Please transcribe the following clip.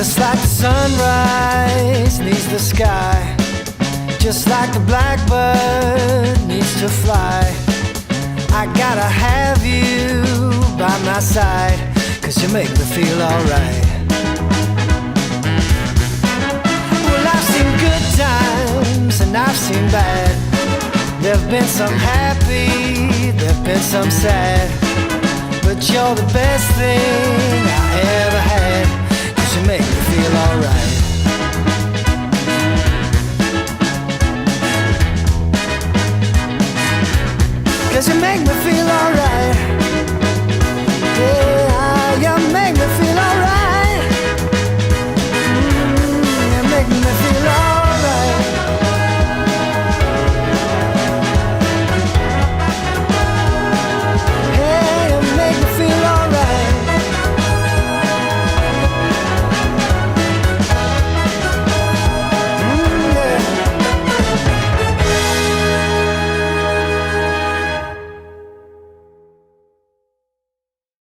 Just like the sunrise needs the sky, just like the blackbird needs to fly, I gotta have you by my side, 'cause you make me feel alright. Well, I've seen good times and I've seen bad. There've been some happy, there've been some sad, but you're the best thing I ever had, 'cause you make me feel alright.